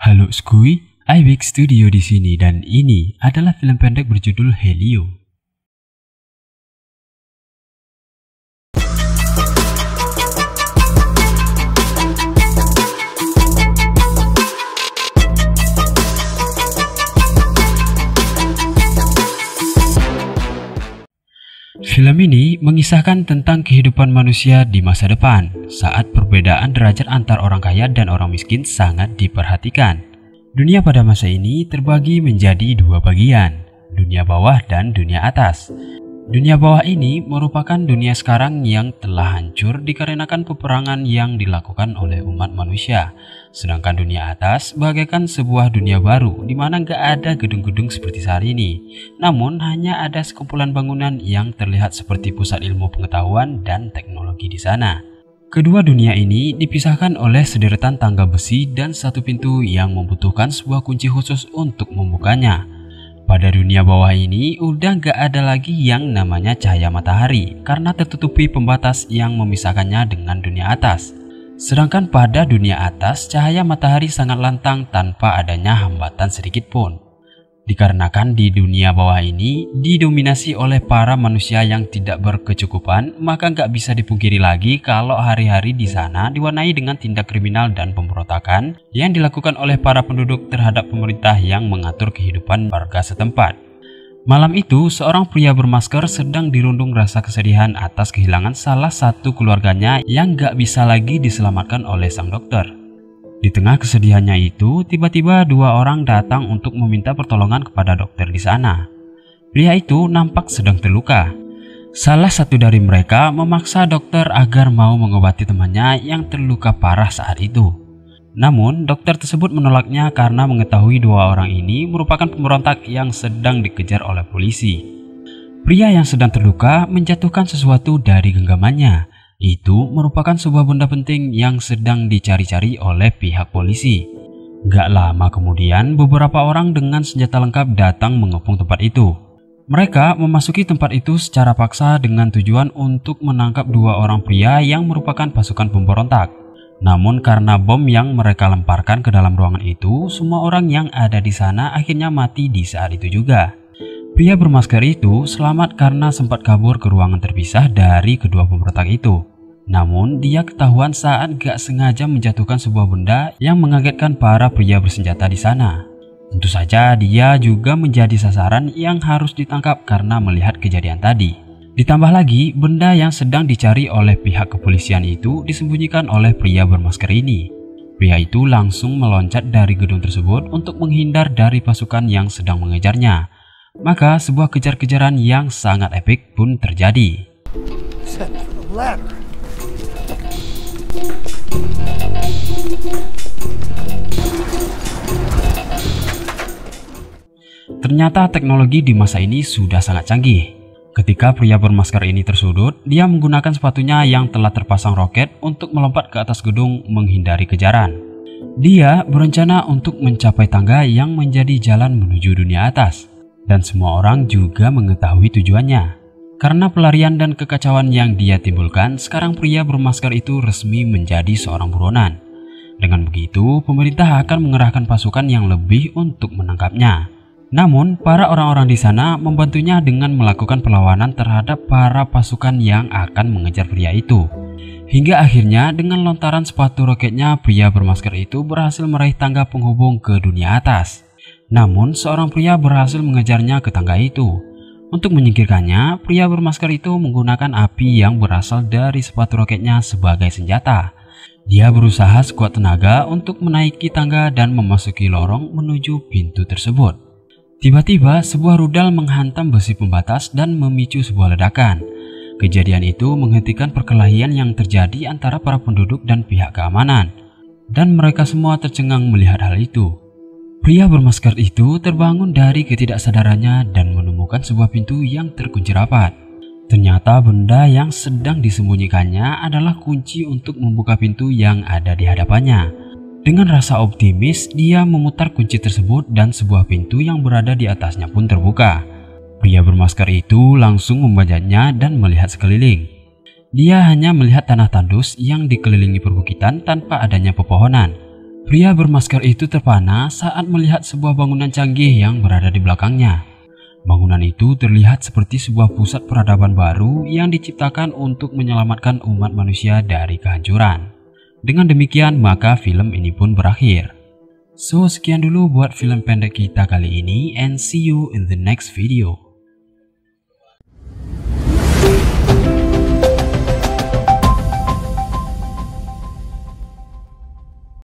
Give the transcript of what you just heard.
Halo Skuy, iWeek Studio di sini dan ini adalah film pendek berjudul Helio. Film ini mengisahkan tentang kehidupan manusia di masa depan saat perbedaan derajat antar orang kaya dan orang miskin sangat diperhatikan. Dunia pada masa ini terbagi menjadi dua bagian, dunia bawah dan dunia atas. Dunia bawah ini merupakan dunia sekarang yang telah hancur dikarenakan peperangan yang dilakukan oleh umat manusia. Sedangkan dunia atas bagaikan sebuah dunia baru di mana gak ada gedung-gedung seperti saat ini. Namun hanya ada sekumpulan bangunan yang terlihat seperti pusat ilmu pengetahuan dan teknologi di sana. Kedua dunia ini dipisahkan oleh sederetan tangga besi dan satu pintu yang membutuhkan sebuah kunci khusus untuk membukanya. Pada dunia bawah ini udah gak ada lagi yang namanya cahaya matahari karena tertutupi pembatas yang memisahkannya dengan dunia atas. Sedangkan pada dunia atas cahaya matahari sangat lantang tanpa adanya hambatan sedikit pun. Dikarenakan di dunia bawah ini didominasi oleh para manusia yang tidak berkecukupan, maka gak bisa dipungkiri lagi kalau hari-hari di sana diwarnai dengan tindak kriminal dan pemberontakan yang dilakukan oleh para penduduk terhadap pemerintah yang mengatur kehidupan warga setempat. Malam itu, seorang pria bermasker sedang dirundung rasa kesedihan atas kehilangan salah satu keluarganya yang gak bisa lagi diselamatkan oleh sang dokter. Di tengah kesedihannya itu, tiba-tiba dua orang datang untuk meminta pertolongan kepada dokter di sana. Pria itu nampak sedang terluka. Salah satu dari mereka memaksa dokter agar mau mengobati temannya yang terluka parah saat itu. Namun, dokter tersebut menolaknya karena mengetahui dua orang ini merupakan pemberontak yang sedang dikejar oleh polisi. Pria yang sedang terluka menjatuhkan sesuatu dari genggamannya. Itu merupakan sebuah benda penting yang sedang dicari-cari oleh pihak polisi. Gak lama kemudian, beberapa orang dengan senjata lengkap datang mengepung tempat itu. Mereka memasuki tempat itu secara paksa dengan tujuan untuk menangkap dua orang pria yang merupakan pasukan pemberontak. Namun karena bom yang mereka lemparkan ke dalam ruangan itu, semua orang yang ada di sana akhirnya mati di saat itu juga. Pria bermasker itu selamat karena sempat kabur ke ruangan terpisah dari kedua pemberontak itu. Namun dia ketahuan saat gak sengaja menjatuhkan sebuah benda yang mengagetkan para pria bersenjata di sana. Tentu saja dia juga menjadi sasaran yang harus ditangkap karena melihat kejadian tadi. Ditambah lagi, benda yang sedang dicari oleh pihak kepolisian itu disembunyikan oleh pria bermasker ini. Pria itu langsung meloncat dari gedung tersebut untuk menghindar dari pasukan yang sedang mengejarnya. Maka sebuah kejar-kejaran yang sangat epik pun terjadi. Ternyata teknologi di masa ini sudah sangat canggih. Ketika pria bermasker ini tersudut, dia menggunakan sepatunya yang telah terpasang roket untuk melompat ke atas gedung menghindari kejaran. Dia berencana untuk mencapai tangga yang menjadi jalan menuju dunia atas. Dan semua orang juga mengetahui tujuannya. Karena pelarian dan kekacauan yang dia timbulkan, sekarang pria bermasker itu resmi menjadi seorang buronan. Dengan begitu, pemerintah akan mengerahkan pasukan yang lebih untuk menangkapnya. Namun, para orang-orang di sana membantunya dengan melakukan perlawanan terhadap para pasukan yang akan mengejar pria itu. Hingga akhirnya dengan lontaran sepatu roketnya, pria bermasker itu berhasil meraih tangga penghubung ke dunia atas. Namun, seorang pria berhasil mengejarnya ke tangga itu. Untuk menyingkirkannya, pria bermasker itu menggunakan api yang berasal dari sepatu roketnya sebagai senjata. Dia berusaha sekuat tenaga untuk menaiki tangga dan memasuki lorong menuju pintu tersebut. Tiba-tiba, sebuah rudal menghantam besi pembatas dan memicu sebuah ledakan. Kejadian itu menghentikan perkelahian yang terjadi antara para penduduk dan pihak keamanan. Dan mereka semua tercengang melihat hal itu. Pria bermasker itu terbangun dari ketidaksadarannya dan menemukan sebuah pintu yang terkunci rapat. Ternyata benda yang sedang disembunyikannya adalah kunci untuk membuka pintu yang ada di hadapannya. Dengan rasa optimis, dia memutar kunci tersebut dan sebuah pintu yang berada di atasnya pun terbuka. Pria bermasker itu langsung membajanya dan melihat sekeliling. Dia hanya melihat tanah tandus yang dikelilingi perbukitan tanpa adanya pepohonan. Pria bermasker itu terpana saat melihat sebuah bangunan canggih yang berada di belakangnya. Bangunan itu terlihat seperti sebuah pusat peradaban baru yang diciptakan untuk menyelamatkan umat manusia dari kehancuran. Dengan demikian, maka film ini pun berakhir. So, sekian dulu buat film pendek kita kali ini, and see you in the next video.